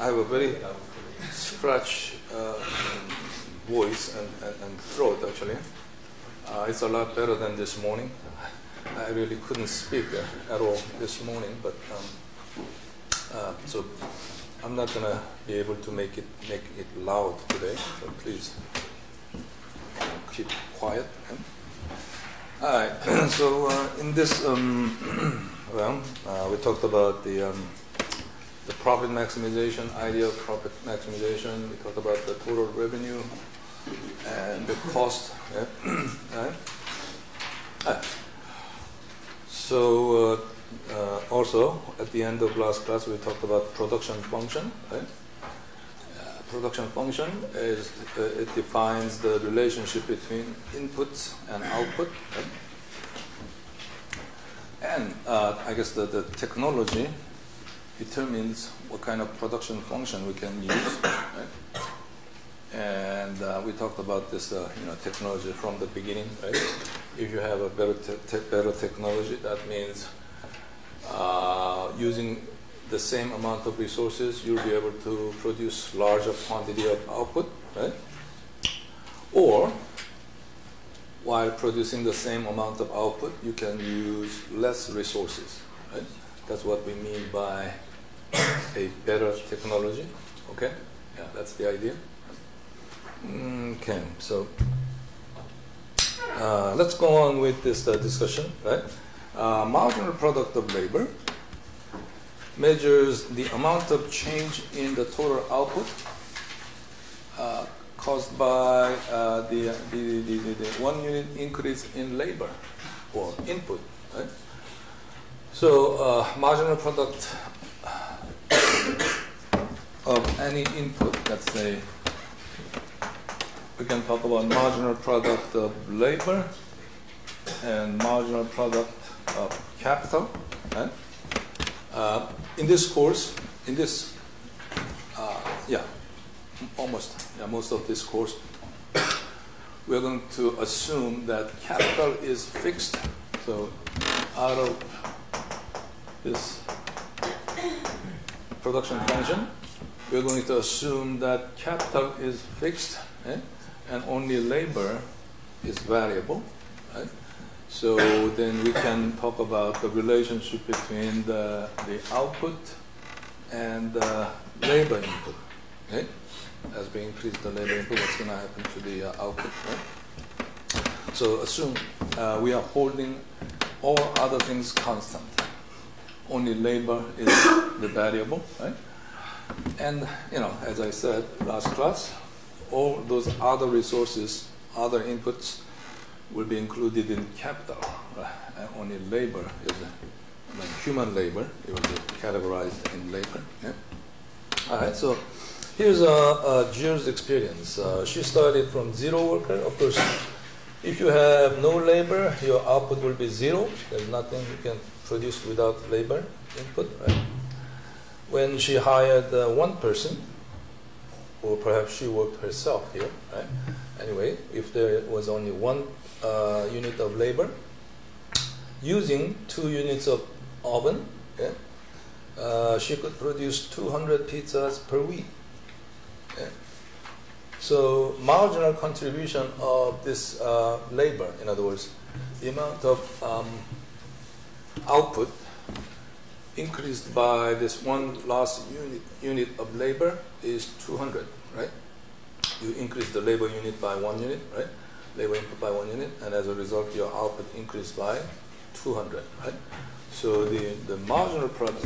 have a very scratch voice and throat, actually. It's a lot better than this morning. I really couldn't speak at all this morning, but so I'm not gonna be able to make it loud today. So please keep quiet. Okay? All right. So in this, we talked about the profit maximization, idea of profit maximization. We talked about the total revenue and the cost. Yeah? All right. All right. So also at the end of last class we talked about production function. Right? Production function is it defines the relationship between inputs and output. Right? And I guess the technology determines what kind of production function we can use. Right? And we talked about this technology from the beginning. Right? If you have a better technology, that means using the same amount of resources, you'll be able to produce larger quantity of output, right? Or while producing the same amount of output, you can use less resources, right? That's what we mean by a better technology. Okay? Yeah, that's the idea. Okay, so let's go on with this discussion, right? Marginal product of labor measures the amount of change in the total output caused by the 1 unit increase in labor or input, right? So marginal product of any input, let's say, we can talk about marginal product of labor and marginal product of capital. Right? In this course, most of this course, we're going to assume that capital is fixed. So out of this production function, we're going to assume that capital is fixed, right? And only labor is variable. Right? So then we can talk about the relationship between the output and the labor input. Okay? As we increase the labor input, what's going to happen to the output? Right? So assume we are holding all other things constant. Only labor is the variable, right? And as I said last class, all those other resources, other inputs, will be included in capital. And only labor is human labor. It will be categorized in labor. Yeah? All right. So here's Jill's experience. She started from 0 worker. Of course, if you have no labor, your output will be 0. There's nothing you can produce without labor input. Right? When she hired one person, or perhaps she worked herself here, right? Anyway, if there was only 1 unit of labor, using 2 units of oven, okay, she could produce 200 pizzas per week. Okay? So marginal contribution of this labor, in other words, the amount of output increased by this one last unit of labor is 200, right? You increase the labor unit by 1 unit, right? Labor input by 1 unit, and as a result, your output increased by 200, right? So the marginal product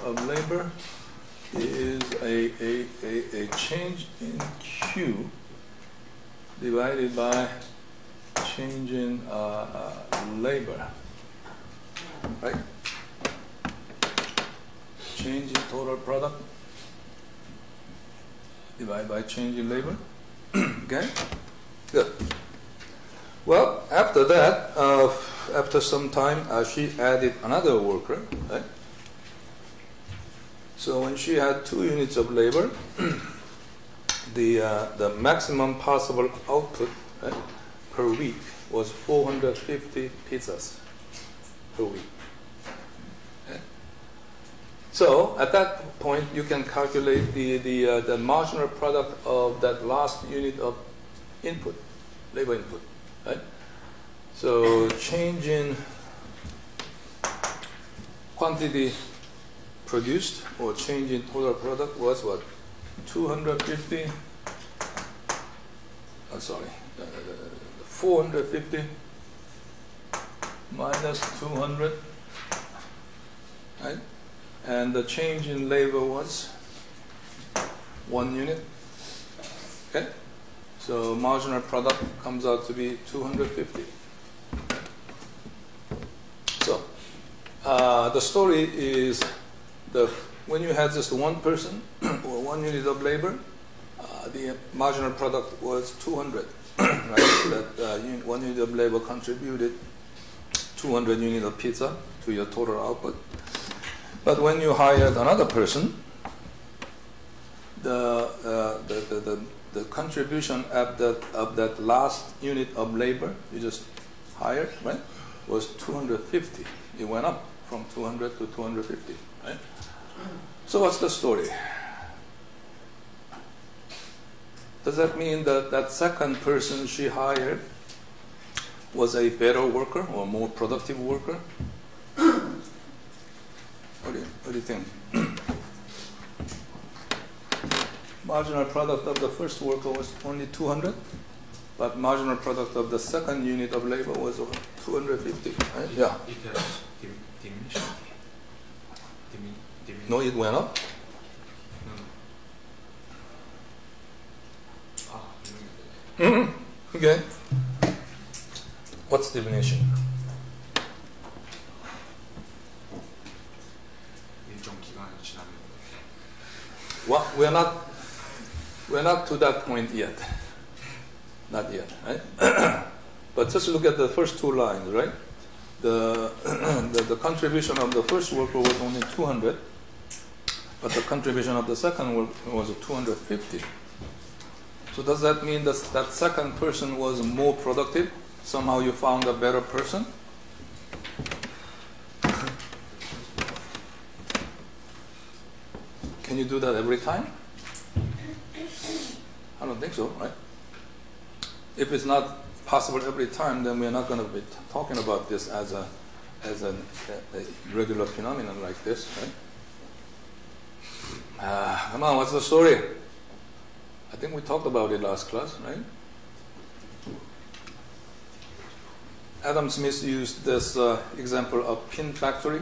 of labor is a change in Q divided by change in labor, right? Change in total product divided by change in labor. Okay, good. Well, after that, after some time, she added another worker, right? So when she had 2 units of labor, the maximum possible output, right, per week was 450 pizzas per week. So at that point, you can calculate the marginal product of that last unit of input, labor input, right? So change in quantity produced or change in total product was what? 250. Oh, sorry, 450 minus 200, right? And the change in labor was 1 unit. Okay, so marginal product comes out to be 250. So the story is when you had just one person or 1 unit of labor, the marginal product was 200. Right? That 1 unit of labor contributed 200 units of pizza to your total output. But when you hired another person, the contribution of that last unit of labor you just hired, right, was 250. It went up from 200 to 250, right? So what's the story? Does that mean that that second person she hired was a better worker or more productive worker? What do you think? Marginal product of the first worker was only 200, but marginal product of the second unit of labor was 250. Right? Yeah. It has diminished. No, it went up. Okay. What's diminishing? Well, we're not to that point yet. Not yet, right? But just look at the first two lines, right? The contribution of the first worker was only 200, but the contribution of the second worker was 250. So does that mean that that second person was more productive? Somehow you found a better person? Can you do that every time? I don't think so, right? If it's not possible every time, then we're not going to be talking about this as a regular phenomenon like this, right? Come on, what's the story? I think we talked about it last class, right? Adam Smith used this example of pin factory.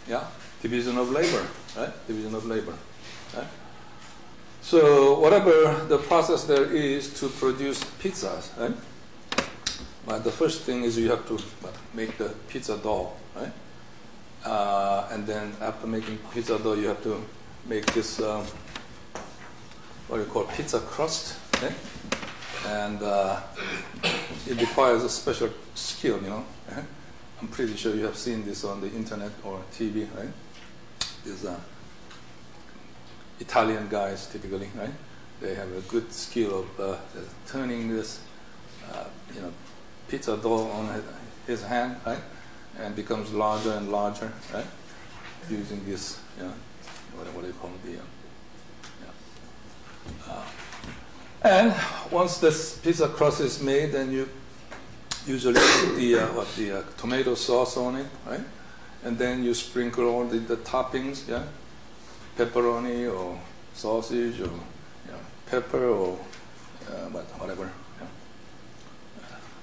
Yeah, division of labor, right? Division of labor, right? So whatever the process there is to produce pizzas, right? But the first thing is you have to make the pizza dough, right? And then after making pizza dough, you have to make this what you call pizza crust, okay? And it requires a special skill, you know. I'm pretty sure you have seen this on the internet or TV, right? These Italian guys typically, right? They have a good skill of turning this, pizza dough on his hand, right? And becomes larger and larger, right? Using this, what do you call it? And once this pizza crust is made, then you usually put the tomato sauce on it, right? And then you sprinkle all the toppings, yeah, pepperoni or sausage or pepper or whatever,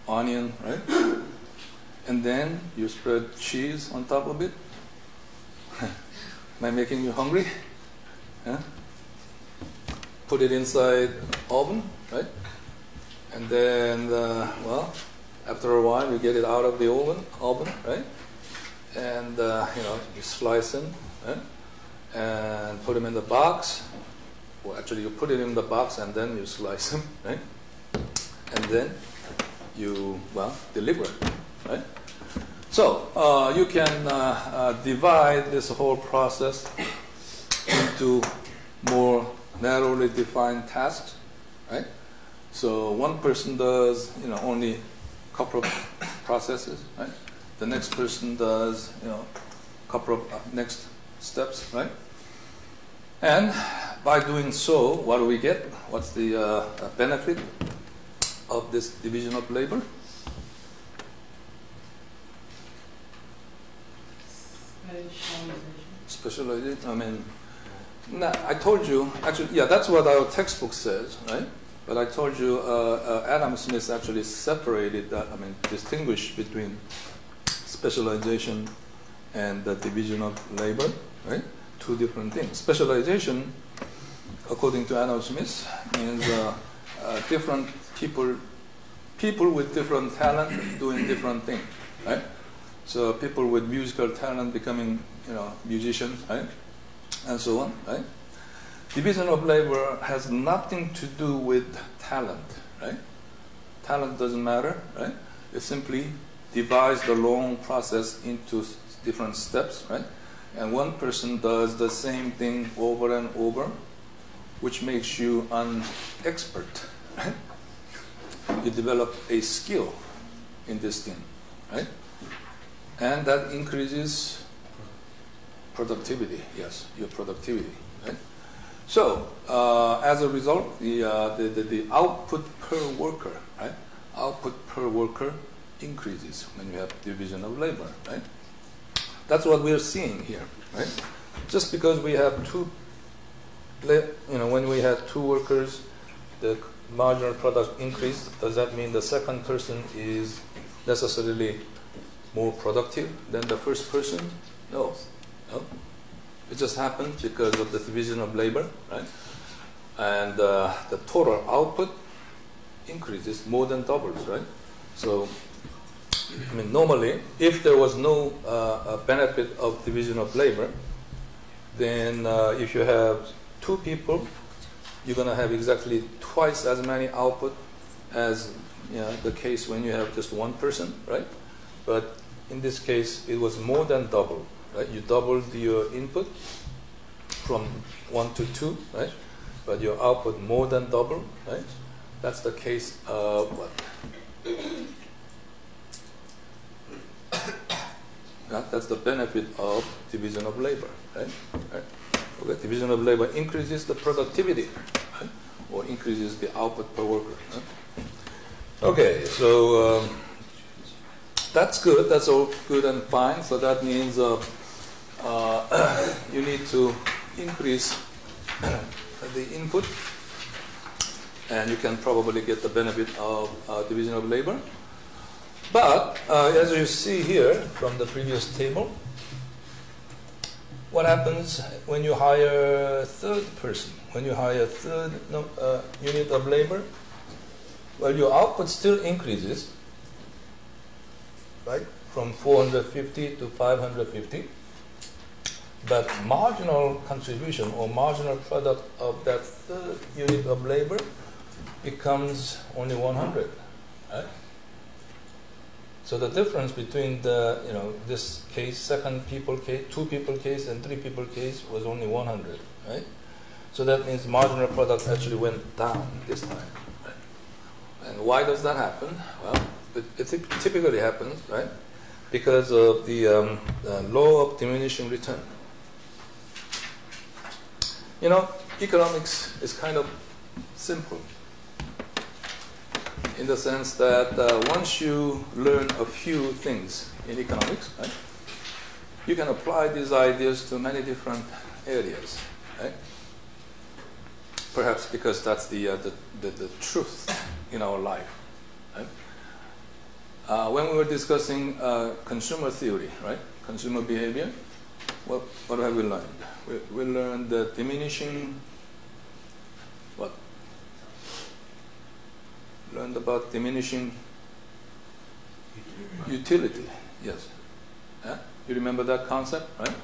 onion, right? And then you spread cheese on top of it. Am I making you hungry? Yeah? Put it inside oven, right? And then, after a while, you get it out of the oven, right? And you slice them, right? And put them in the box. Well, actually, you put it in the box and then you slice them, right? And then you deliver it, right? So you can divide this whole process into more narrowly defined tasks, right? So one person does, only a couple of processes, right? The next person does, couple of next steps, right? And by doing so, what do we get? What's the benefit of this division of labor? Specialization. I mean, I told you, actually, yeah, that's what our textbook says, right? But I told you Adam Smith actually separated that, distinguished between specialization and the division of labor, right? Two different things. Specialization, according to Adam Smith, means different people with different talent doing different things, right? So people with musical talent becoming, musicians, right? And so on, right? Division of labor has nothing to do with talent, right? Talent doesn't matter, right? It simply divides the long process into different steps, right? And one person does the same thing over and over, which makes you an expert, right? You develop a skill in this thing, right? And that increases productivity, yes, your productivity, right? So, as a result, the output per worker, right? Output per worker increases when you have division of labor, right? That's what we're seeing here, right? Just because we have when we have two workers, the marginal product increased, does that mean the second person is necessarily more productive than the first person? No. It just happens because of the division of labor, right? And the total output increases, more than doubles, right? So, normally, if there was no benefit of division of labor, then if you have two people, you're going to have exactly twice as many output as the case when you have just one person, right? But in this case, it was more than double, right? You doubled your input from 1 to 2, right? But your output more than double, right? That's the case of what? That's the benefit of division of labor, right? Okay, division of labor increases the productivity, right? Or increases the output per worker. Right? Okay, so that's good. That's all good and fine. So that means you need to increase the input, and you can probably get the benefit of division of labor. But as you see here from the previous table, what happens when you hire a third person? When you hire a third unit of labor, well, your output still increases, right, from 450 to 550. But marginal contribution or marginal product of that third unit of labor becomes only 100, right? So the difference between the, this case, second people case, two people case, and three people case was only 100, right? So that means marginal product actually went down this time, right? And why does that happen? Well, it typically happens, right? Because of the law of diminishing return. Economics is kind of simple in the sense that once you learn a few things in economics, right, you can apply these ideas to many different areas, right? Perhaps because that's the truth in our life, right? When we were discussing consumer theory, right, consumer behavior, what have we learned? We learned the diminishing, what? Learned about diminishing utility, yes. Yeah? You remember that concept, right?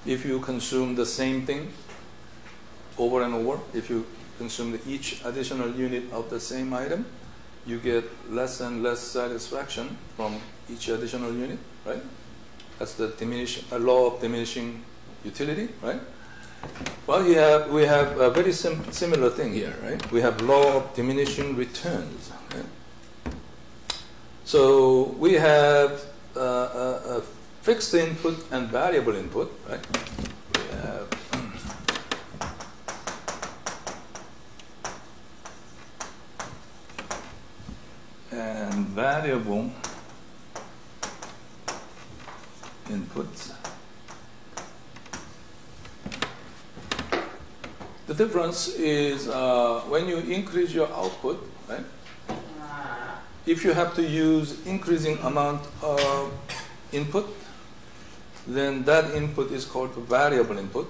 If you consume the same thing over and over, if you consume each additional unit of the same item, you get less and less satisfaction from each additional unit, right? That's the law of diminishing utility, right? Well, we have a very similar thing here, right? We have law of diminishing returns. Right? So we have a fixed input and variable input, right? We have and variable inputs. The difference is when you increase your output, right? If you have to use increasing amount of input, then that input is called variable input.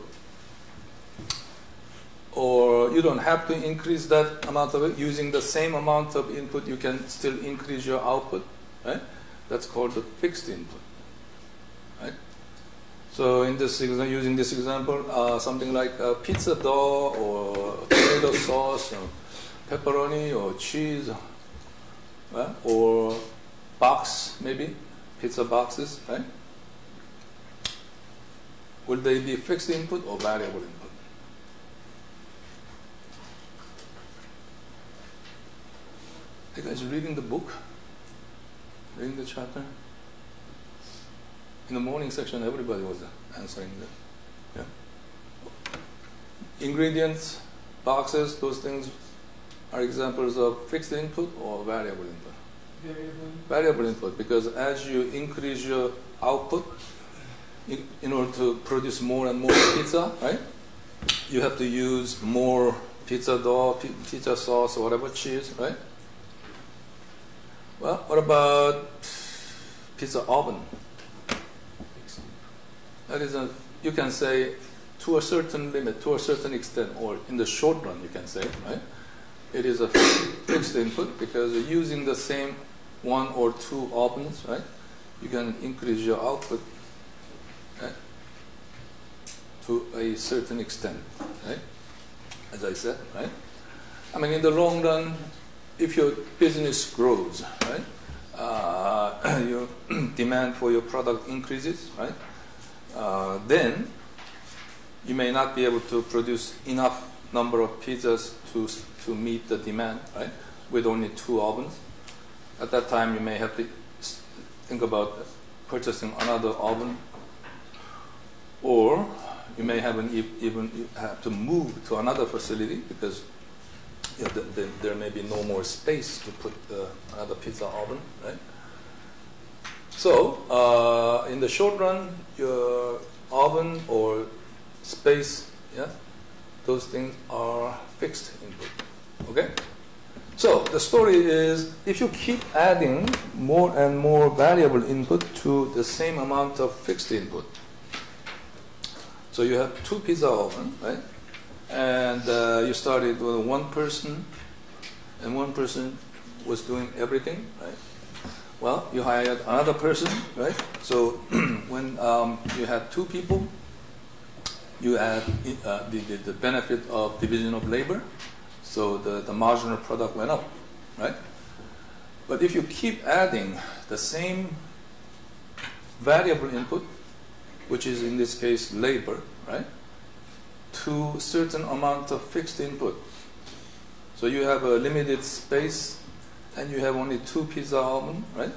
Or you don't have to increase that amount of it. Using the same amount of input, you can still increase your output, right? That's called the fixed input, right? So in this using this example, something like pizza dough or tomato sauce or pepperoni or cheese, right? Or box, maybe pizza boxes, right? Will they be fixed input or variable input? You guys reading the book? Reading the chapter? In the morning section, everybody was answering that. Yeah. Ingredients, boxes, those things are examples of fixed input or variable input? Variable input, because as you increase your output in order to produce more and more pizza, right? You have to use more pizza dough, pizza sauce, or whatever, cheese, right? Well, what about pizza oven? That is you can say to a certain limit, to a certain extent, or in the short run, you can say, right? It is a fixed input because using the same one or two ovens, right? You can increase your output, right? To a certain extent, right? As I said, right? I mean, in the long run, if your business grows, right? Your demand for your product increases, right? Then you may not be able to produce enough number of pizzas to meet the demand, right? With only two ovens. At that time, you may have to think about purchasing another oven, or you may even have to move to another facility because there may be no more space to put another pizza oven, right? So, in the short run, your oven or space, yeah, those things are fixed input, okay? So, the story is, if you keep adding more and more variable input to the same amount of fixed input, so you have two pizza ovens, right? And you started with one person, and one person was doing everything, right? Well, you hired another person, right? So when you had two people, you had the benefit of division of labor, so the marginal product went up, right? But if you keep adding the same variable input, which is in this case labor, right, to certain amount of fixed input, so you have a limited space and you have only two pizza ovens, right?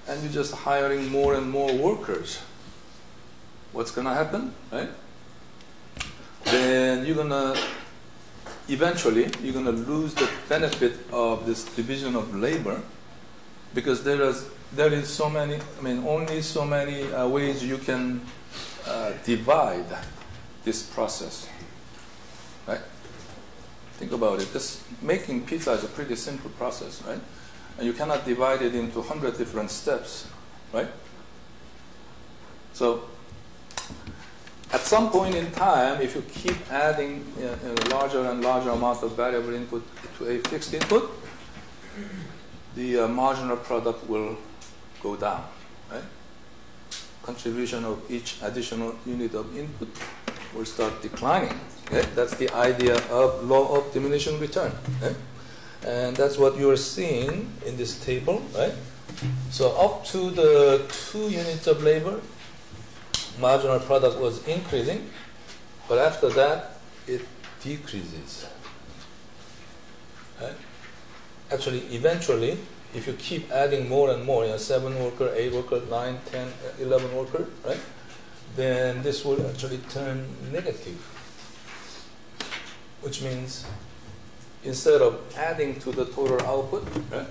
And you're just hiring more and more workers. What's going to happen, right? Then eventually you're going to lose the benefit of this division of labor, because there is so many, I mean, only so many ways you can divide this process, right? Think about it. This making pizza is a pretty simple process, right? And you cannot divide it into 100 different steps, right? So at some point in time, if you keep adding a larger and larger amount of variable input to a fixed input, the marginal product will go down, right? Contribution of each additional unit of input will start declining. Okay? That's the idea of law of diminishing return. Okay? And that's what you're seeing in this table, right? So up to the 2 units of labor, marginal product was increasing, but after that, it decreases. Right? Actually, eventually, if you keep adding more and more, 7 worker, 8 worker, 9, 10, 11 worker, right? Then this will actually turn negative, which means instead of adding to the total output, right,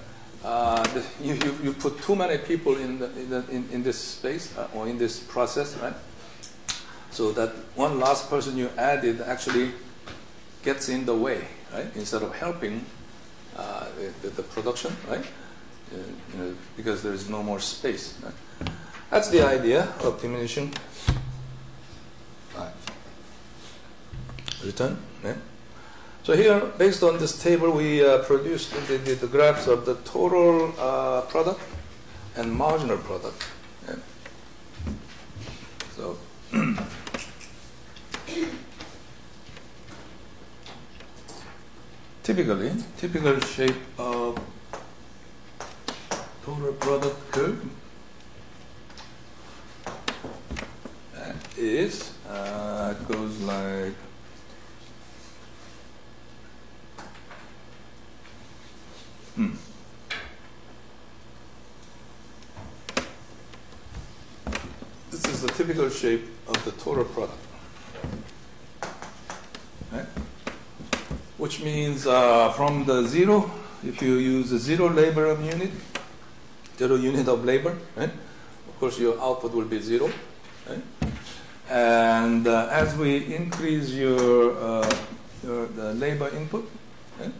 you put too many people in this space or in this process, right? So that one last person you added actually gets in the way, right? Instead of helping the production, right? Because there is no more space. Right? That's the idea of diminishing. Return. Yeah. So here, based on this table, we produced the graphs of the total product and marginal product. Yeah. So typical shape of total product curve is goes like this is the typical shape of the total product, right? Which means from the zero, if you use a zero unit of labor, right? Of course, your output will be 0, right? And as we increase the labor input, right?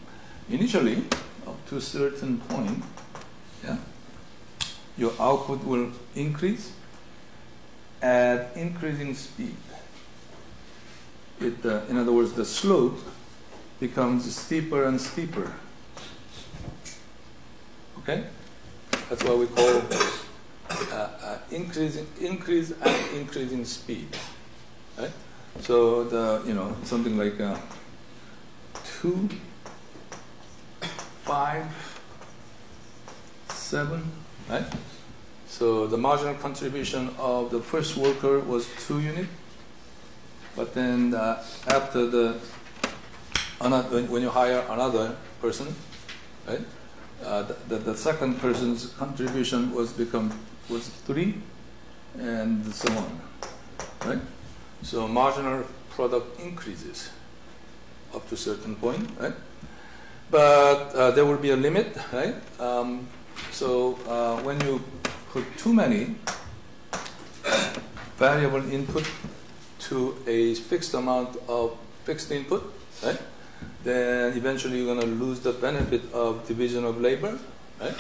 Initially up to a certain point, yeah, your output will increase at increasing speed. In other words, the slope becomes steeper and steeper. Okay, that's what we call increase at increasing speed. Right. So something like 2, 5, 7. Right. So the marginal contribution of the first worker was 2 units, but then after when you hire another person, right, the second person's contribution was 3, and so on, right? So marginal product increases up to a certain point, right? But there will be a limit, right? When you put too many variable input to a fixed amount of fixed input, right? Then eventually you're going to lose the benefit of division of labor, right?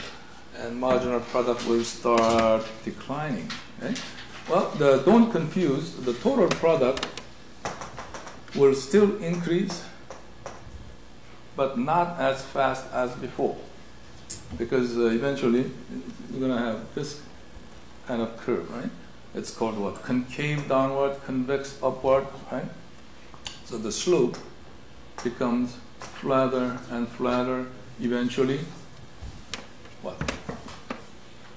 And marginal product will start declining, right? Well, don't confuse, the total product will still increase, but not as fast as before, because eventually you're going to have this kind of curve, right? It's called what? Concave downward, convex upward, right? So the slope becomes flatter and flatter. Eventually, what?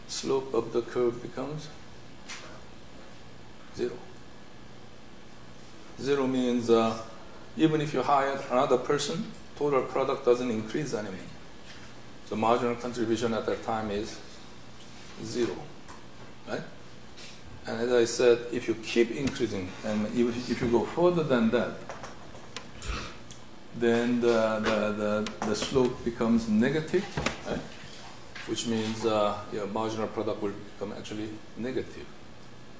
Slope of the curve becomes 0. 0 means even if you hire another person, total product doesn't increase anymore. So marginal contribution at that time is 0, right? And as I said, if you keep increasing, and if you go further than that, then the slope becomes negative, right? Which means your marginal product will become actually negative.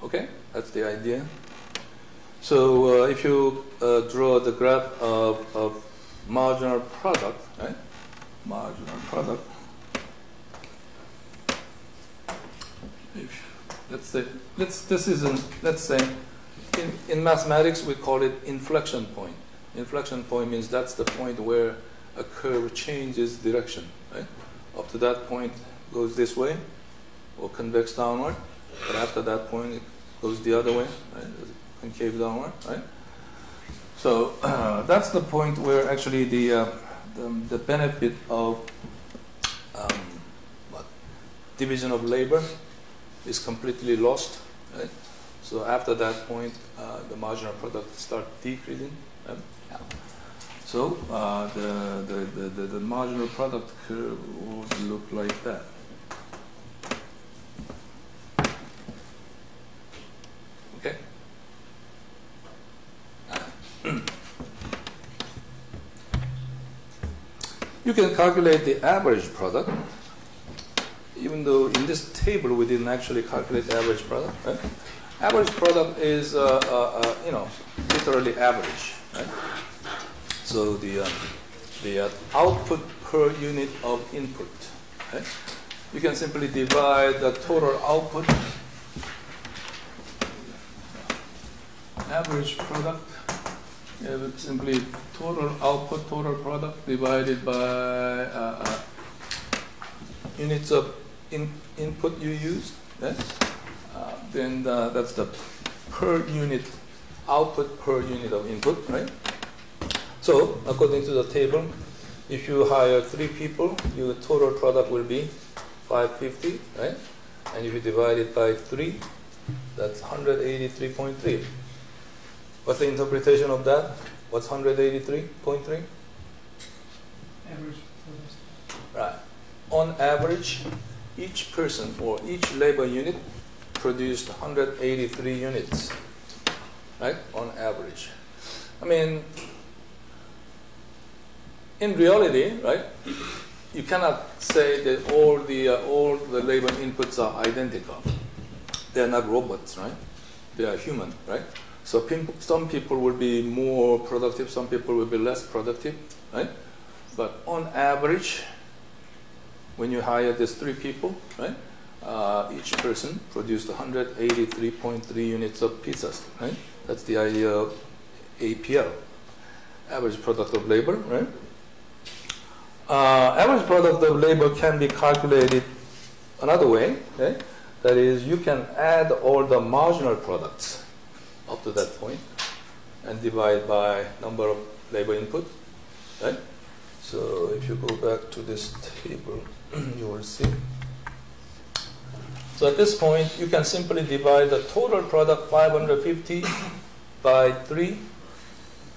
Okay, that's the idea. So if you draw the graph of marginal product, right? Marginal product. Let's say in mathematics we call it inflection point. Inflection point means that's the point where a curve changes direction, right? Up to that point it goes this way, or convex downward, but after that point it goes the other way, right? Concave downward, right? So that's the point where actually the benefit of division of labor is completely lost, right? So after that point, the marginal product start decreasing. Right? Yeah. So the marginal product curve would look like that. Okay. You can calculate the average product, even though in this table we didn't actually calculate the average product. Right? Average product is, literally average. Right? So the output per unit of input. Right? You can simply divide the total output, average product. Simply total output, total product divided by units of input you used. Yes? Then that's the per unit output per unit of input, right? So according to the table, if you hire 3 people, your total product will be 550, right? And if you divide it by 3, that's 183.3. What's the interpretation of that? What's 183.3? Average. Right. On average, each person or each labor unit produced 183 units. Right? On average. I mean, in reality, right? You cannot say that all the labor inputs are identical. They are not robots, right? They are human, right? So some people will be more productive, some people will be less productive, right? But on average, when you hire these 3 people, right? Each person produced 183.3 units of pizzas, right? That's the idea of APL, average product of labor, right? Average product of labor can be calculated another way, okay? That is, you can add all the marginal products up to that point and divide by number of labor input, right? So if you go back to this table, you will see. So at this point, you can simply divide the total product 550 by 3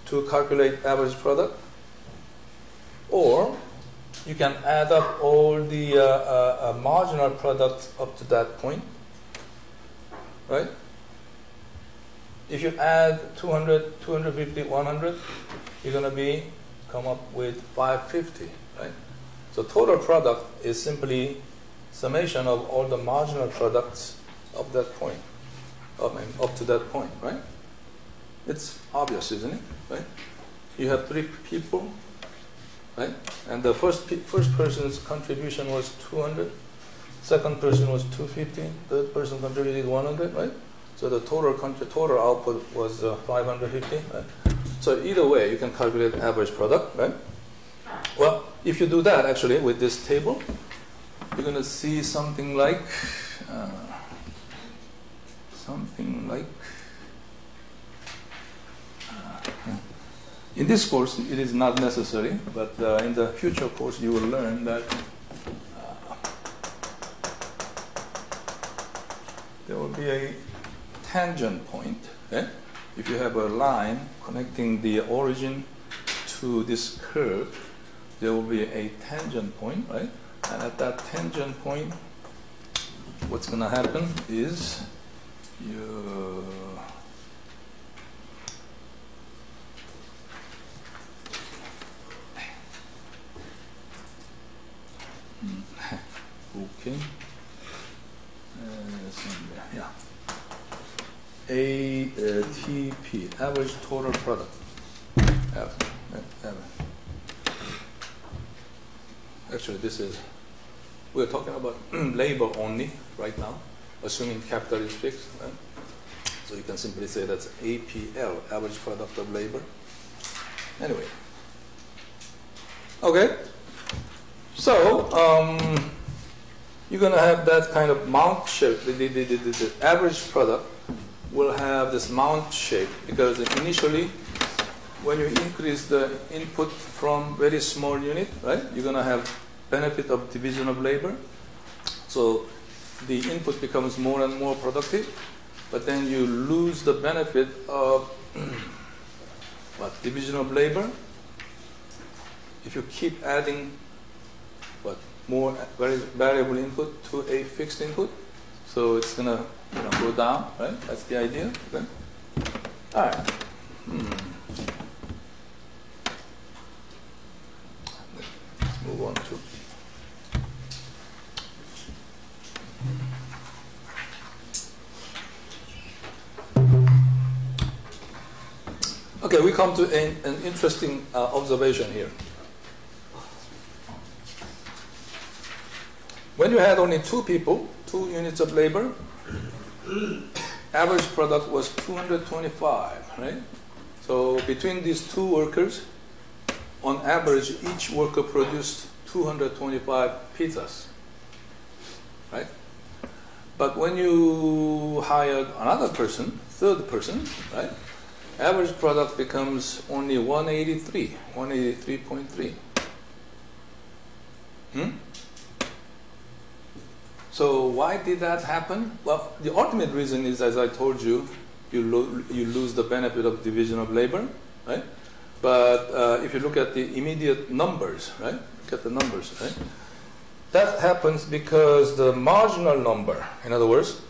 to calculate average product, or you can add up all the marginal products up to that point, right? If you add 200, 250, 100, you're going to come up with 550, right? So total product is simply summation of all the marginal products of that point, up to that point, right? It's obvious, isn't it? Right? You have 3 people, right? And the first person's contribution was 200, second person was 250, third person contributed 100, right? So the total output was 550, right? So either way, you can calculate average product, right? Well, if you do that actually with this table, you're going to see something like in this course it is not necessary, but in the future course you will learn that there will be a tangent point. Okay? If you have a line connecting the origin to this curve, there will be a tangent point, right? And at that tangent point, what's going to happen is you okay. Yeah. ATP, average total product. Actually, we're talking about labor only right now, assuming capital is fixed. Right? So you can simply say that's APL, average product of labor. Anyway. Okay. So, you're going to have that kind of mount shape. The average product will have this mount shape because initially, when you increase the input from very small unit, right, you're going to have benefit of division of labor. So the input becomes more and more productive, but then you lose the benefit of what, division of labor, if you keep adding what more variable input to a fixed input, so it's gonna go down, right? That's the idea. Okay. All right. Let's move on to. Okay, we come to an interesting observation here. When you had only 2 people, 2 units of labor, average product was 225, right? So between these 2 workers, on average, each worker produced 225 pizzas, right? But when you hired another person, 3rd person, right? Average product becomes only 183.3. So why did that happen? Well, the ultimate reason is, as I told you, you lose the benefit of division of labor, right? But if you look at the immediate numbers, right? Look at the numbers, right? That happens because the marginal number, in other words,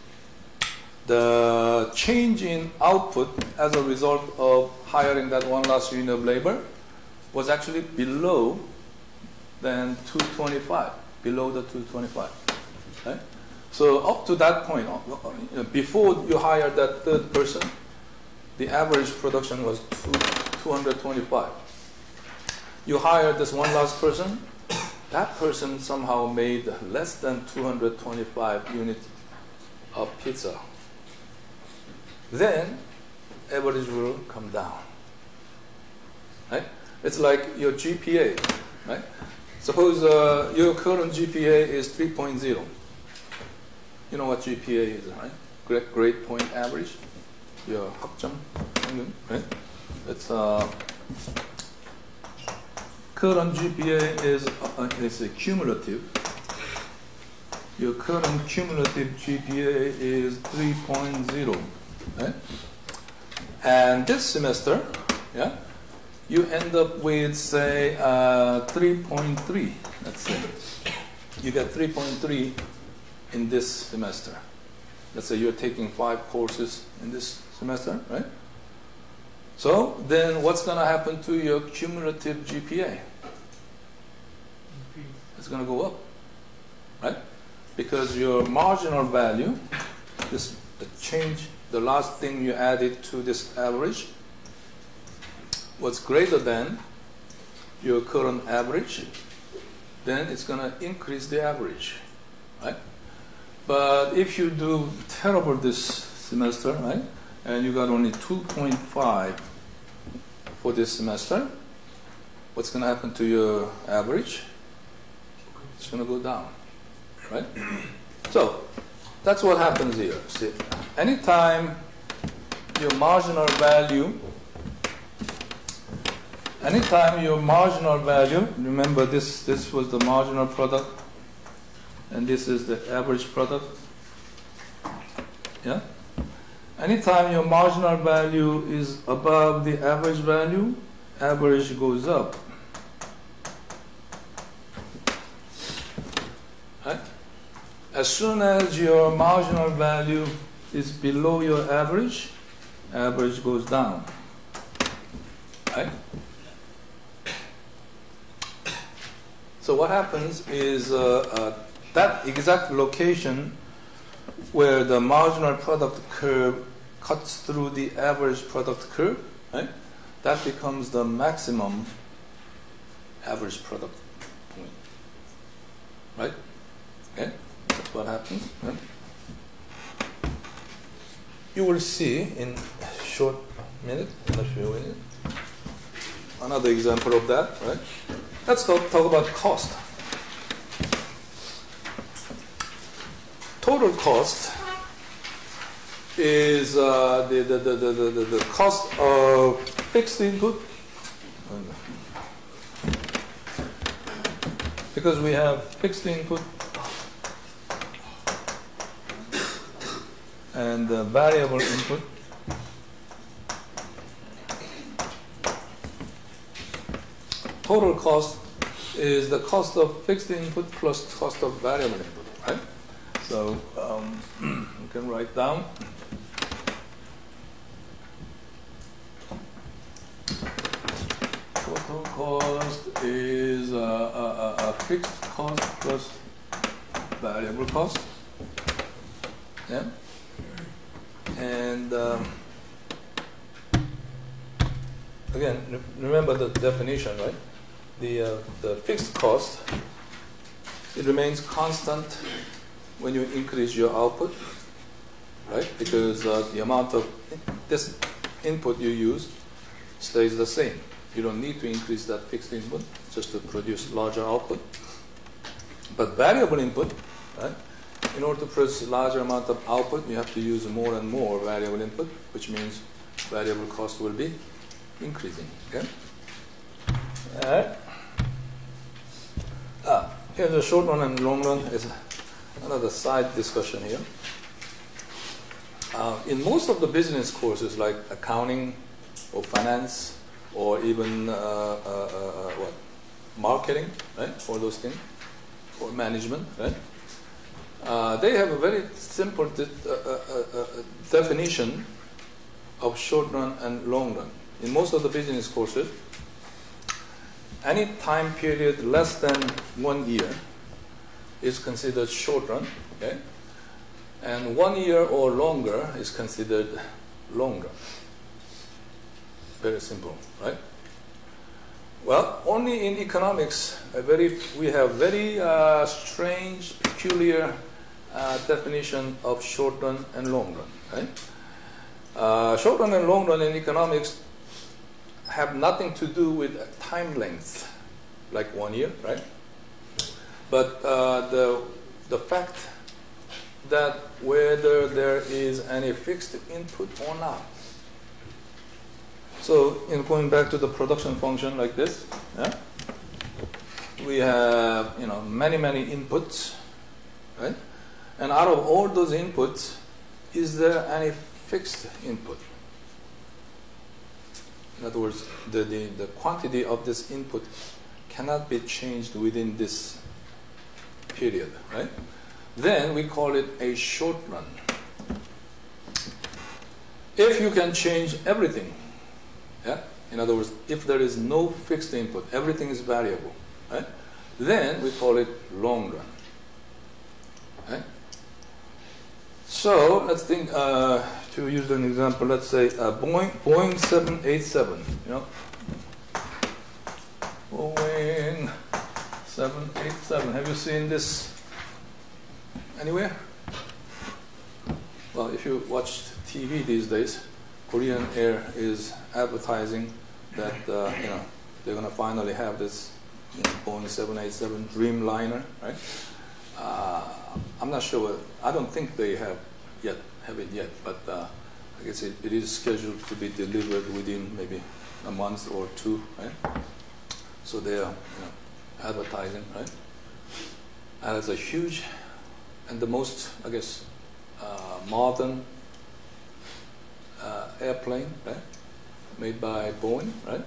the change in output as a result of hiring that one last unit of labor was actually below than 225, below the 225. Right? So up to that point, before you hired that 3rd person, the average production was 225. You hired this one last person, that person somehow made less than 225 units of pizza. Then average will come down. Right? It's like your GPA. Right? Suppose your current GPA is 3.0. You know what GPA is, right? Grade point average. Your 학점, right? It's current GPA is a cumulative. Your current cumulative GPA is 3.0. Right? And this semester, yeah, you end up with, say, 3.3. Let's say you get 3.3 in this semester. Let's say you're taking 5 courses in this semester, right? So then what's going to happen to your cumulative GPA? It's going to go up, right? Because your marginal value, the change, the last thing you added to this average was greater than your current average, then it's going to increase the average, right? But if you do terrible this semester, right, and you got only 2.5 for this semester, what's going to happen to your average? It's going to go down, right? So that's what happens here. See, anytime your marginal value, remember this was the marginal product, and this is the average product. Yeah? Anytime your marginal value is above the average value, average goes up. Right? As soon as your marginal value is below your average, average goes down. Right? So what happens is that exact location where the marginal product curve cuts through the average product curve, right? That becomes the maximum average product point, right? Okay, that's what happens. Right? You will see in a short minute, in a few minutes, another example of that, right? Let's talk about cost. Total cost is the cost of fixed input, because we have fixed input and variable input. Total cost is the cost of fixed input plus cost of variable input, right? So you can write down total cost is a fixed cost plus variable cost. Yeah, and again, remember the definition, right? The fixed cost, it remains constant when you increase your output, right? Because the amount of this input you use stays the same. You don't need to increase that fixed input just to produce larger output. But variable input, right? In order to produce a larger amount of output, you have to use more and more variable input, which means variable cost will be increasing. Okay? All right. Here's the short run and long run. Is another side discussion here. In most of the business courses, like accounting or finance or even marketing, right? All those things, or management, right? They have a very simple definition of short run and long run. In most of the business courses, any time period less than 1 year is considered short run, okay? And 1 year or longer is considered long run. Very simple, right? Well, only in economics, we have very strange, peculiar definition of short run and long run, right? Short run and long run in economics have nothing to do with time length, like 1 year, right? But the fact that whether there is any fixed input or not. So, going back to the production function like this, yeah? We have many inputs, right? And out of all those inputs, is there any fixed input? In other words, the quantity of this input cannot be changed within this period, right? Then we call it a short run. If you can change everything, yeah? In other words, if there is no fixed input, everything is variable, right? Then we call it long run. Right? So let's think, to use an example, let's say Boeing 787, Boeing 787. Have you seen this anywhere? Well, if you watch TV these days, Korean Air is advertising that they're going to finally have this Boeing 787 Dreamliner, right? I'm not sure. I don't think they have it yet, but I guess it is scheduled to be delivered within maybe a month or two, right? So they are advertising, right? And it's a huge and the most, I guess, modern airplane, right? Made by Boeing, right?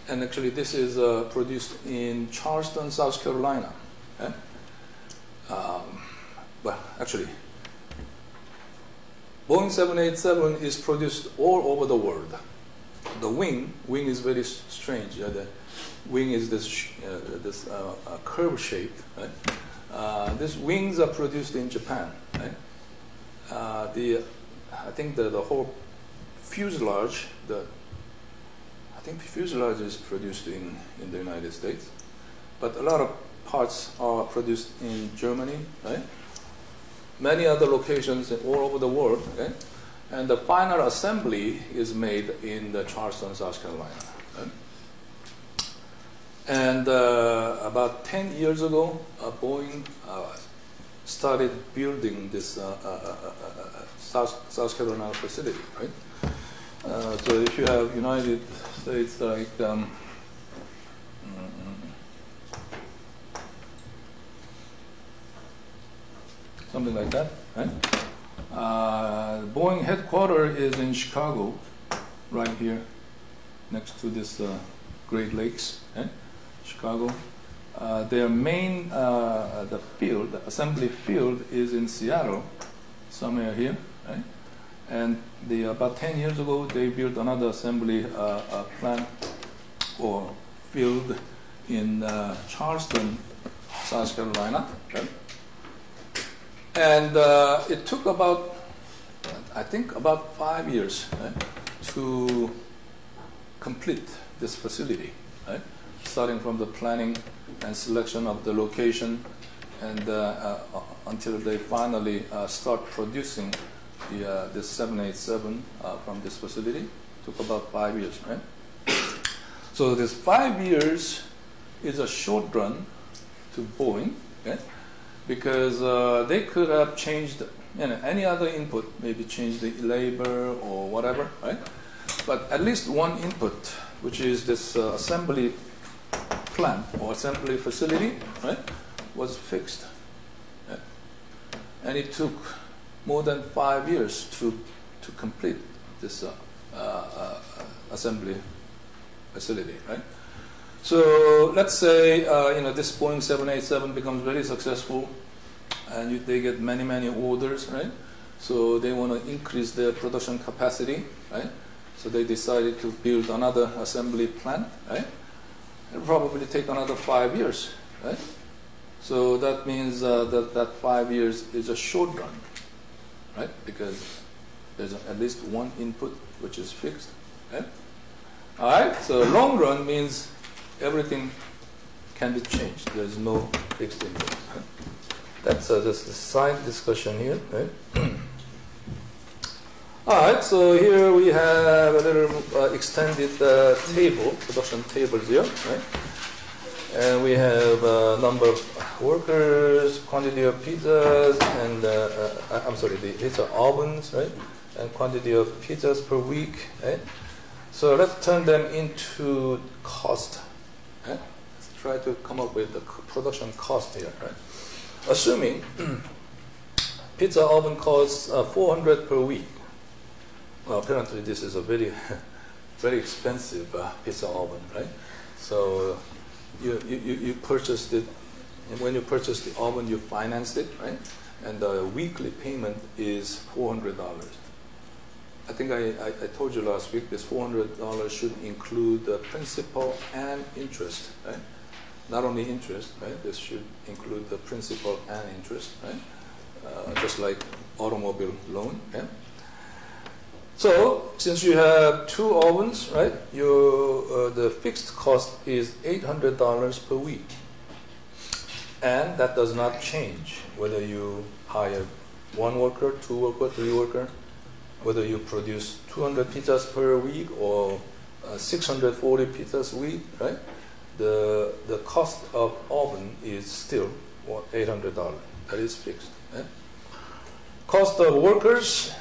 And actually this is produced in Charleston, South Carolina. Right? Well, actually, Boeing 787 is produced all over the world. The wing is very strange. The wing is this curve shape. Right? These wings are produced in Japan. Right? I think the whole fuselage, I think the fuselage is produced in the United States, but a lot of parts are produced in Germany, right? Many other locations all over the world, okay? And the final assembly is made in the Charleston, South Carolina. Right? And about 10 years ago, Boeing started building this South Carolina facility, right? So if you have United States like something like that, right? Boeing headquarters is in Chicago, right here, next to this Great Lakes, right? Chicago. their main the field, the assembly field, is in Seattle, somewhere here, right? And about 10 years ago, they built another assembly plant or field in Charleston, South Carolina. Okay? And it took about, I think, about 5 years, right, to complete this facility, right? Starting from the planning and selection of the location, and until they finally start producing the 787 from this facility. Took about 5 years, right? So this 5 years is a short run to Boeing, okay? Because they could have changed any other input, maybe change the labor or whatever, right? But at least one input, which is this assembly plant or assembly facility, right, was fixed. Right? And it took more than 5 years to complete this assembly facility, right? So let's say this Boeing 787 becomes very successful, and they get many orders, right? So they want to increase their production capacity, right? So they decided to build another assembly plant, right? It'll probably take another 5 years, right? So that means that 5 years is a short run, right? Because there's at least one input which is fixed, right? All right. So long run means everything can be changed. There's no fixed input. Right? That's just a side discussion here, right? All right. So here we have a little extended table, production tables here, right? And we have a number of workers, quantity of pizzas, and I'm sorry, the pizza ovens, right? And quantity of pizzas per week, right? So let's turn them into cost. Right? Let's try to come up with the production cost here, right? Assuming pizza oven costs $400 per week. Well, apparently this is a very, very expensive pizza oven, right? So you purchased it, and when you purchased the oven, you financed it, right? And the weekly payment is $400. I think I told you last week this $400 should include the principal and interest, right? Not only interest, right? This should include the principal and interest, right? Just like automobile loan, yeah? So since you have two ovens, right? The fixed cost is $800 per week, and that does not change whether you hire one worker, two worker, three worker, whether you produce 200 pizzas per week or 640 pizzas a week, right? The cost of oven is still $800. That is fixed. Right? Cost of workers,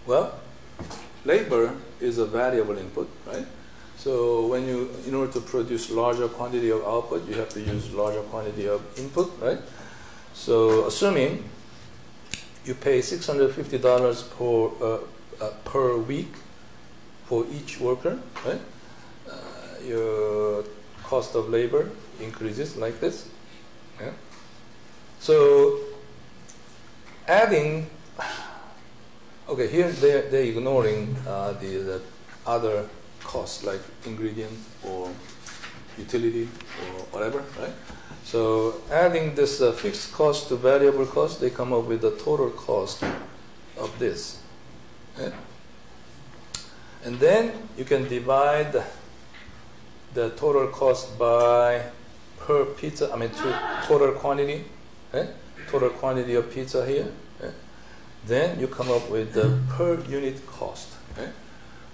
well, labor is a variable input, right? So when in order to produce larger quantity of output, you have to use larger quantity of input, right? So assuming you pay $650 per week for each worker, right? Your cost of labor increases like this. Yeah? So adding, okay, here they're ignoring the other costs like ingredient or utility or whatever, right? So adding this fixed cost to variable cost, they come up with the total cost of this. Right? And then you can divide the total cost by per pizza, total quantity, right? Total quantity of pizza here. Right? Then you come up with the per unit cost. Right?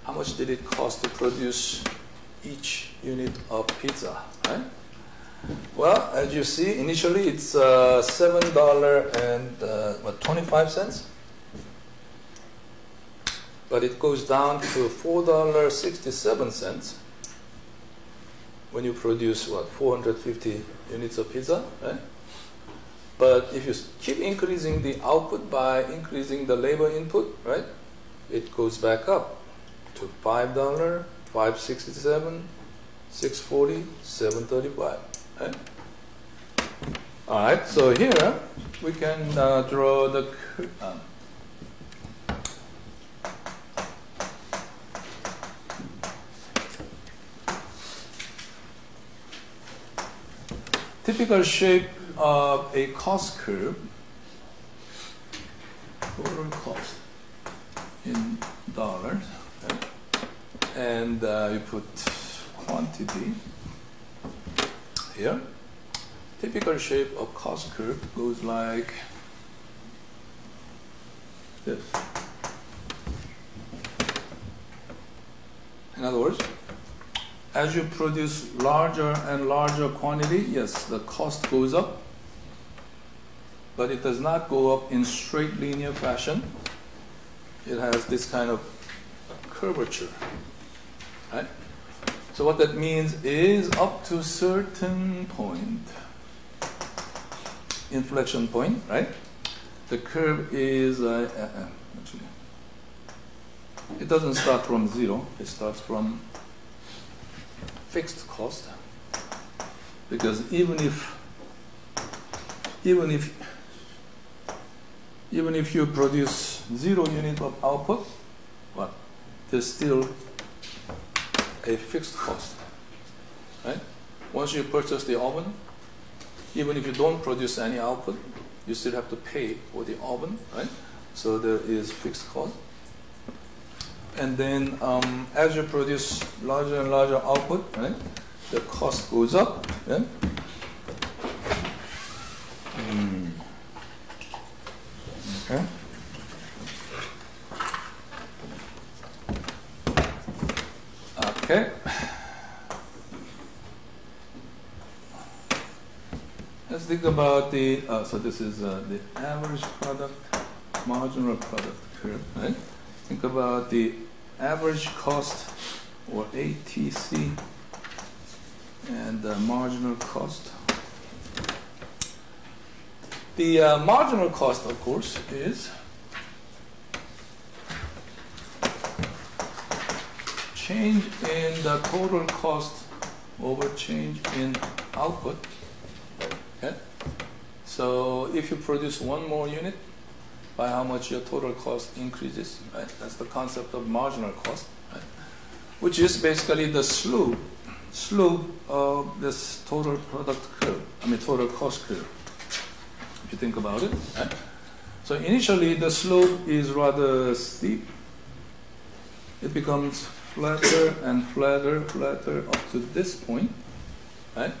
How much did it cost to produce each unit of pizza? Right? Well, as you see, initially it's $7.25, but it goes down to $4.67 when you produce 450 units of pizza, right? But if you keep increasing the output by increasing the labor input, right, it goes back up to $5, $5.67, $6.40, $7.35. Right? All right, so here we can draw the typical shape of a cost curve, total cost in dollars, right? And you put quantity here. Typical shape of cost curve goes like this. In other words, as you produce larger and larger quantity, yes, the cost goes up, but it does not go up in straight linear fashion. It has this kind of curvature, right? So what that means is up to a certain point, inflection point, right? The curve is actually, it doesn't start from zero. It starts from fixed cost, because even if you produce 0 unit of output, but there's still a fixed cost, right? Once you purchase the oven, even if you don't produce any output, you still have to pay for the oven, right? So there is fixed cost. And then as you produce larger and larger output, right, the cost goes up. Yeah? Okay. Okay. Let's think about the, so this is the average product, marginal product curve, right? Think about the average cost, or ATC, and the marginal cost. The marginal cost, of course, is change in the total cost over change in output. Okay? So if you produce one more unit, by how much your total cost increases, right? That's the concept of marginal cost, right? Which is basically the slope of this total product curve, total cost curve, if you think about it, right? So initially the slope is rather steep. It becomes flatter and flatter up to this point, right?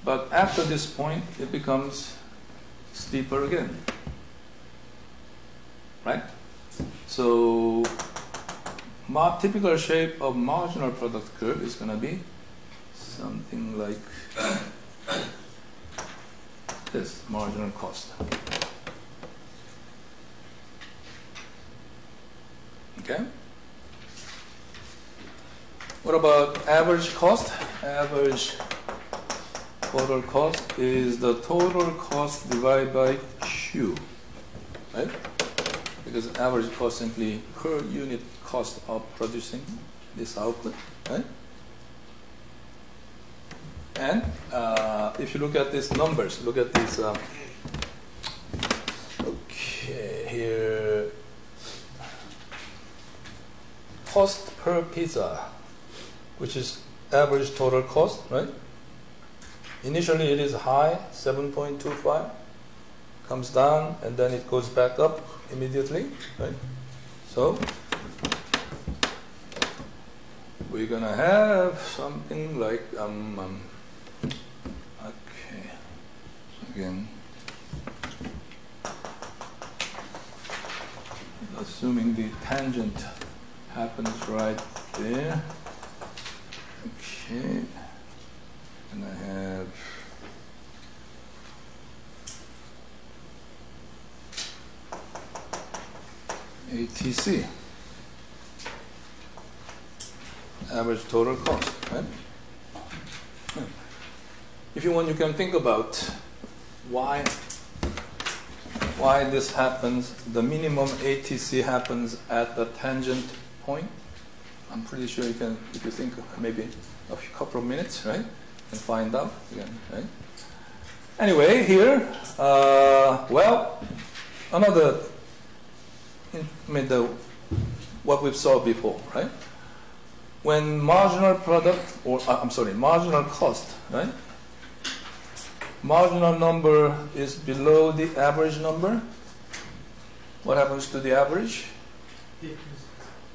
But after this point, it becomes steeper again. Right? So typical shape of marginal product curve is going to be something like this, marginal cost. Okay? What about average cost? Average total cost is the total cost divided by Q, right? Because average cost simply per unit cost of producing this output, right? And if you look at these numbers, look at these. Okay, here, cost per pizza, which is average total cost, right? Initially, it is high, 7.25, comes down, and then it goes back up immediately, right? So we're gonna have something like okay, again, assuming the tangent happens right there. Okay, and I have ATC, average total cost, right? If you want, you can think about why this happens. The minimum ATC happens at the tangent point. I'm pretty sure you can, if you think maybe a couple of minutes, right? and find out again. Right? Anyway, here, well, another, what we saw before, right? When marginal product, or marginal cost, right? Marginal number is below the average number. What happens to the average?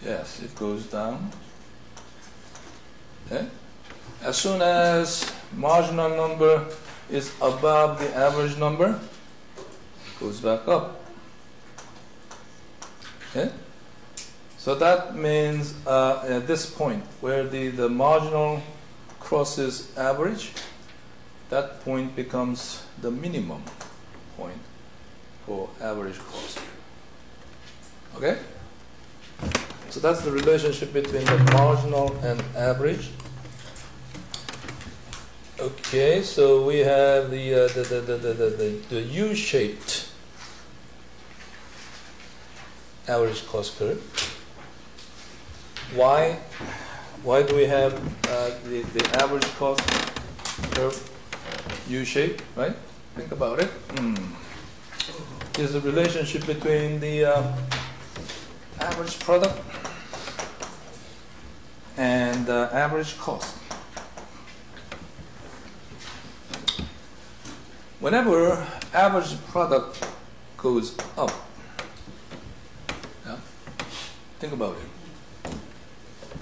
Yes, it goes down. Okay? As soon as marginal number is above the average number, it goes back up. Okay? So that means at this point where the marginal crosses average, that point becomes the minimum point for average cost. Okay? So that's the relationship between the marginal and average. Okay, so we have the U-shaped average cost curve. Why do we have the average cost curve U-shaped, right? Think about it. There's a relationship between the average product and average cost. Whenever average product goes up, yeah, think about it.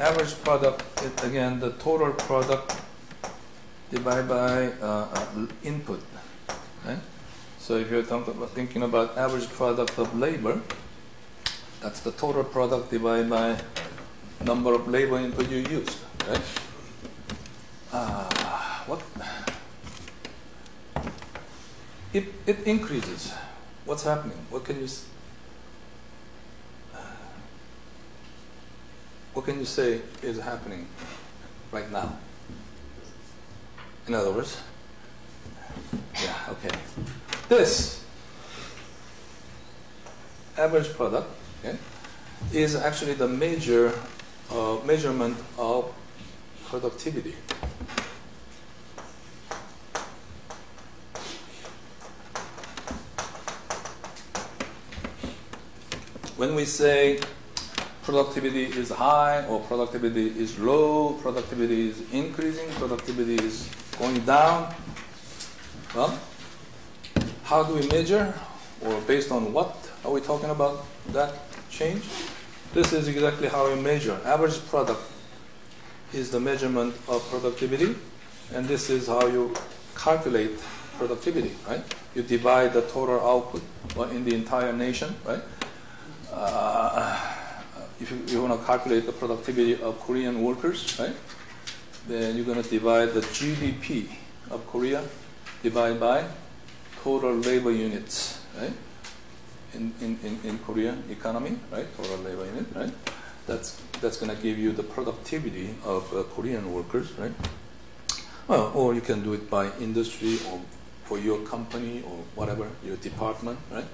Average product is again the total product divided by input. Right? So if you're thinking about average product of labor, that's the total product divided by number of labor input you used. Right? What? It increases. What's happening? What can you say is happening right now? In other words, yeah, okay. This average product, okay, is actually the major measurement of productivity. When we say productivity is high or productivity is low, productivity is increasing, productivity is going down, well, how do we measure, or based on what are we talking about that change? This is exactly how we measure. Average product is the measurement of productivity, and this is how you calculate productivity, right? You divide the total output in the entire nation, right? If you want to calculate the productivity of Korean workers, right, then you're going to divide the GDP of Korea divided by total labor units, right, in Korean economy, right, total labor unit, right. That's going to give you the productivity of Korean workers, right. Well, or you can do it by industry or for your company or whatever, your department, right.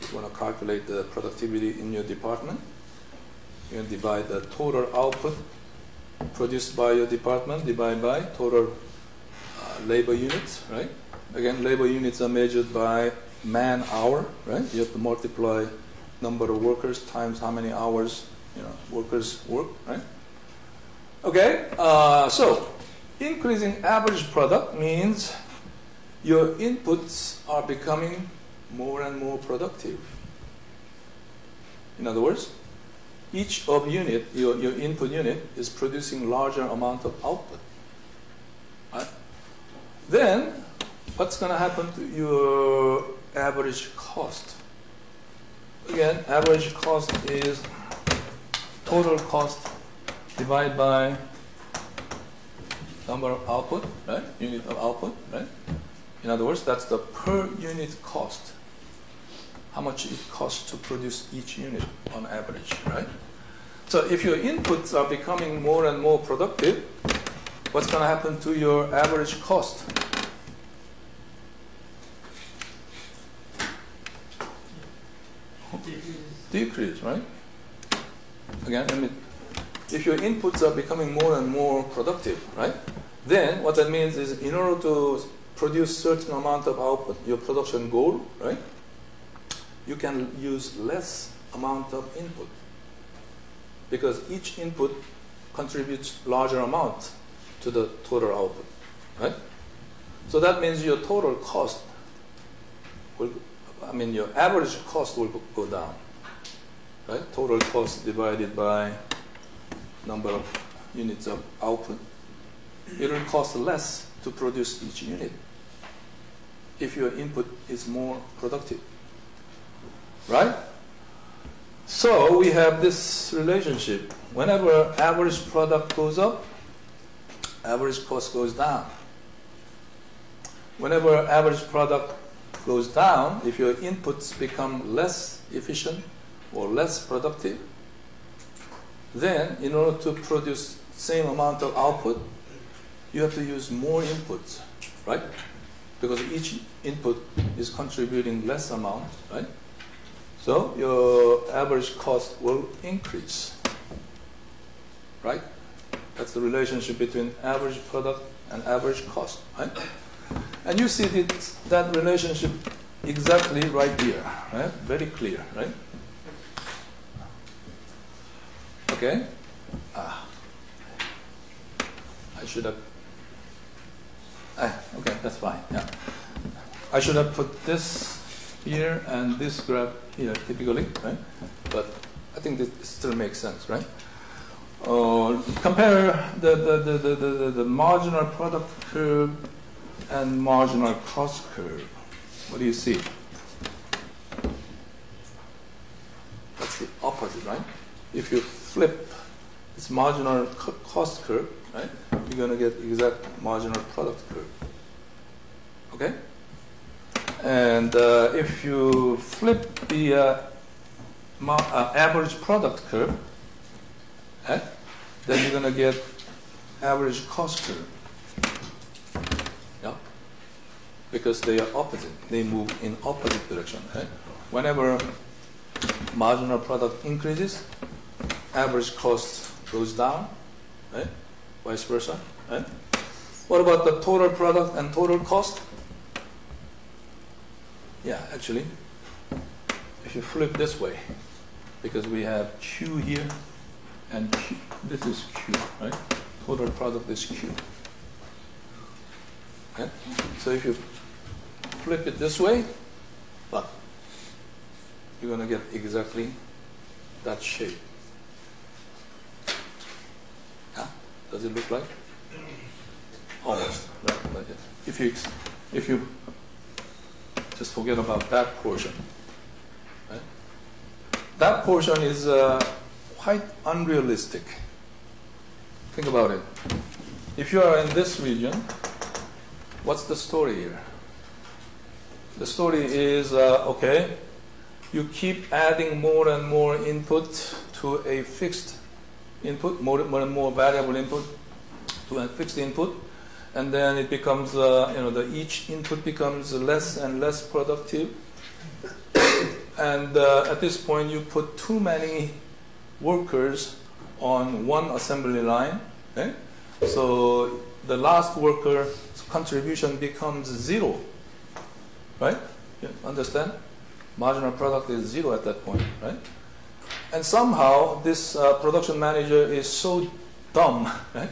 If you want to calculate the productivity in your department, you can divide the total output produced by your department divided by total labor units, right? Again, labor units are measured by man hour, right? You have to multiply number of workers times how many hours workers work, right? Okay, so increasing average product means your inputs are becoming more and more productive. In other words, each of unit, your input unit, is producing larger amount of output. Right? Then, what's going to happen to your average cost? Again, average cost is total cost divided by number of output, right? Unit of output, right? In other words, that's the per unit cost. How much it costs to produce each unit on average, right? So if your inputs are becoming more and more productive, what's going to happen to your average cost? Decrease, right? Again, if your inputs are becoming more and more productive, right? Then what that means is in order to produce certain amount of output, your production goal, right? You can use less amount of input because each input contributes larger amount to the total output, right? So that means your total cost will, your average cost will go down, right? Total cost divided by number of units of output. It will cost less to produce each unit if your input is more productive, right? So we have this relationship. Whenever average product goes up, average cost goes down. Whenever average product goes down, if your inputs become less efficient or less productive, then in order to produce same amount of output, you have to use more inputs, right? Because each input is contributing less amount, right? So your average cost will increase, right? That's the relationship between average product and average cost, right? And you see that relationship exactly right here, right? Very clear, right? Okay. I should have. Okay, that's fine. Yeah. I should have put this here and this graph here typically, right? But I think this still makes sense, right? Compare the marginal product curve and marginal cost curve. What do you see? That's the opposite, right? If you flip this marginal cost curve, right, you're going to get exact marginal product curve. Okay? And if you flip the average product curve, then you're going to get average cost curve. Yeah? Because they are opposite. They move in opposite direction. Right? Whenever marginal product increases, average cost goes down, right? Vice versa. Right? What about the total product and total cost? Yeah, actually, if you flip this way, because we have Q here, and Q, this is Q, right? Total product is Q. Okay? So if you flip it this way, but you're going to get exactly that shape. Yeah? Does it look like? Almost. Right? Like it. If you just forget about that portion. Right? That portion is quite unrealistic. Think about it. If you are in this region, what's the story here? The story is, okay, you keep adding more and more input to a fixed input, more and more variable input to a fixed input, and then it becomes, each input becomes less and less productive. And at this point, you put too many workers on one assembly line. Okay? So the last worker's contribution becomes zero. Right? You understand? Marginal product is zero at that point. Right? And somehow this production manager is so dumb, right?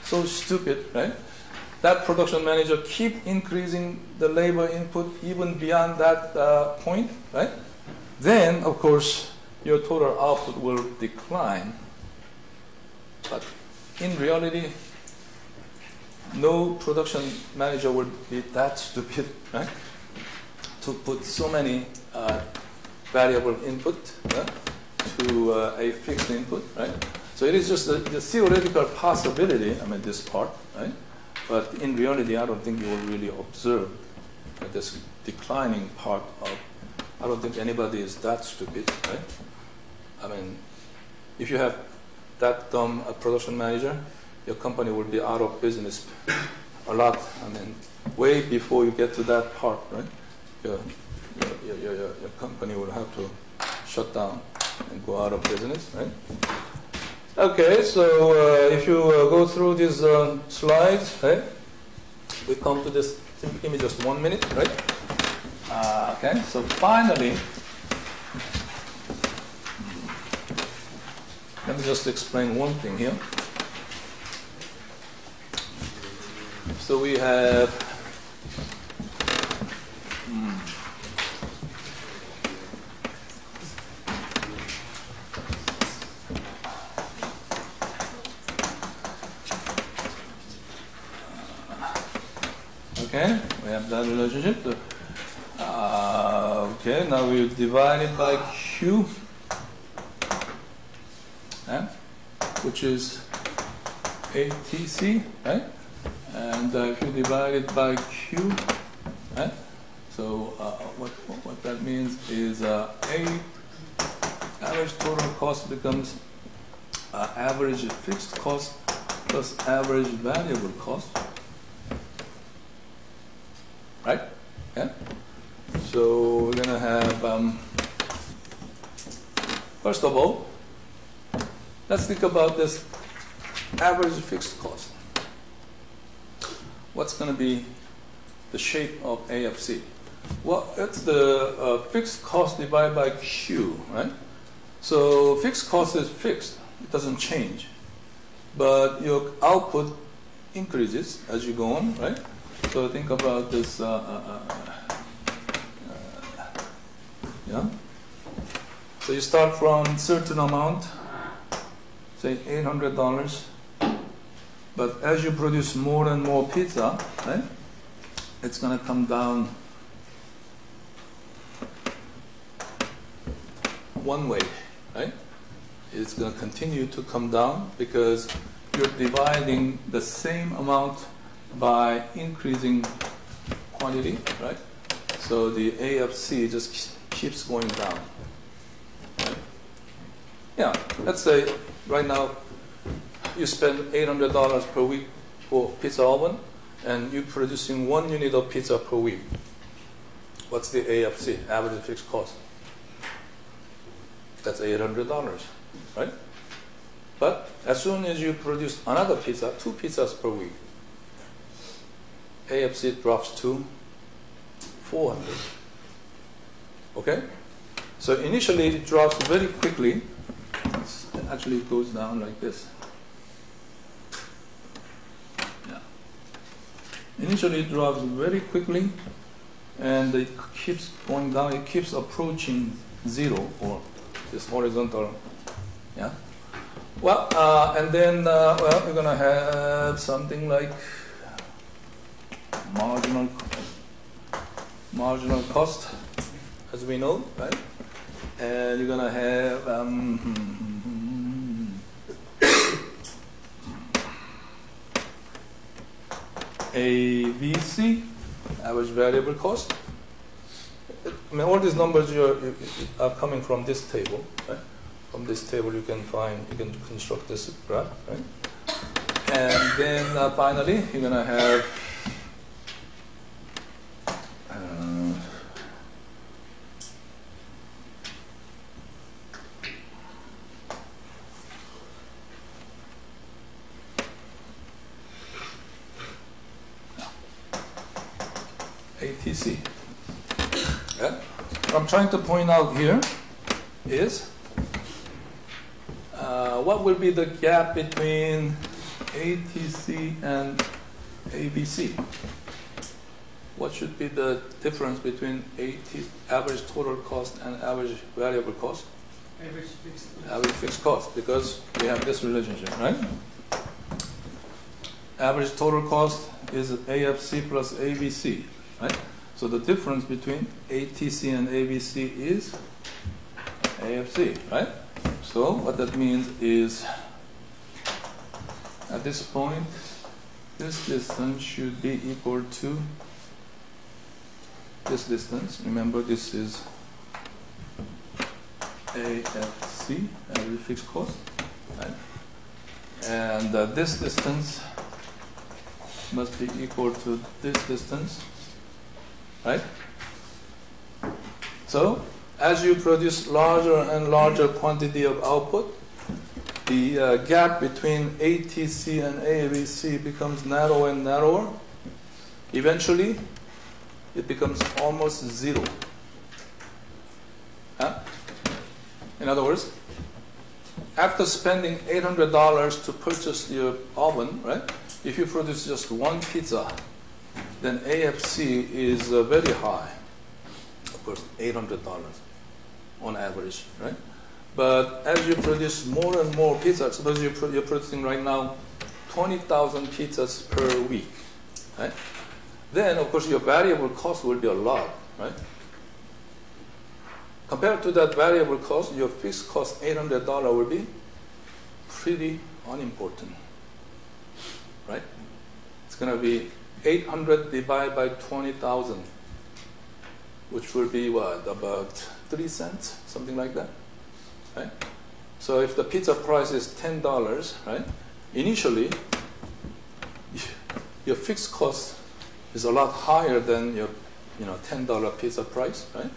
So stupid, right? That production manager keep increasing the labor input even beyond that point, right? Then, of course, your total output will decline. But in reality, no production manager would be that stupid, right? To put so many variable input to a fixed input, right? So it is just the theoretical possibility, this part, right? But in reality, I don't think you will really observe this declining part of, I don't think anybody is that stupid, right? If you have that dumb production manager, your company will be out of business a lot, way before you get to that part, right? Your company will have to shut down and go out of business, right? Okay, so if you go through these slides, right? We come to this. Give me just 1 minute, right? Okay, so finally, let me just explain one thing here. So we have okay, we have that relationship. Okay, now we divide it by Q, which is ATC, right? And if you divide it by Q, right? So what that means is average total cost becomes average fixed cost plus average variable cost, right? Yeah. So we're gonna have first of all, let's think about this average fixed cost. What's going to be the shape of AFC? Well, it's the fixed cost divided by Q, right? So fixed cost is fixed. It doesn't change. But your output increases as you go on, right? So think about this, yeah? So you start from a certain amount, say $800, but as you produce more and more pizza, right, it's going to come down one way, right? It's going to continue to come down because you're dividing the same amount by increasing quantity, right? So the AFC just keeps going down. Right? Yeah, let's say right now you spend $800 per week for pizza oven, and you're producing 1 unit of pizza per week. What's the AFC, average fixed cost? That's $800, right? But as soon as you produce another pizza, 2 pizzas per week, AFC drops to 400. Okay? So initially it drops very quickly. Actually it goes down like this. Yeah. Initially it drops very quickly and it keeps going down, it keeps approaching zero, or this horizontal. Yeah. Well, and then well, we're gonna have something like marginal cost, as we know, right? And you're gonna have AVC, average variable cost. I mean, all these numbers are coming from this table, right? From this table you can construct this graph, right? And then finally you're gonna have ATC. Yeah? What I'm trying to point out here is what will be the gap between ATC and ABC? What should be the difference between average total cost and average variable cost? Average fixed cost. Average fixed cost, because we have this relationship, right? Average total cost is AFC plus ABC, right? So the difference between ATC and ABC is AFC, right? So what that means is, at this point, this distance should be equal to this distance. Remember, this is AFC, average fixed cost, right? And this distance must be equal to this distance, right? So as you produce larger and larger quantity of output, the gap between ATC and ABC becomes narrower and narrower. Eventually, it becomes almost zero. Huh? In other words, after spending $800 to purchase your oven, right? If you produce just one pizza, then AFC is very high. Of course, $800 on average, right? But as you produce more and more pizzas, suppose you're producing right now 20,000 pizzas per week, right? Then, of course, your variable cost will be a lot, right? Compared to that variable cost, your fixed cost, $800, will be pretty unimportant, right? It's going to be 800 divided by 20,000, which will be what, about 3 cents, something like that, right? So if the pizza price is $10, right? Initially, your fixed cost is a lot higher than your, $10 pizza price, right?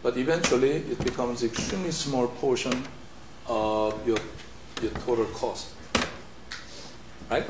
But eventually, it becomes extremely small portion of your total cost, right?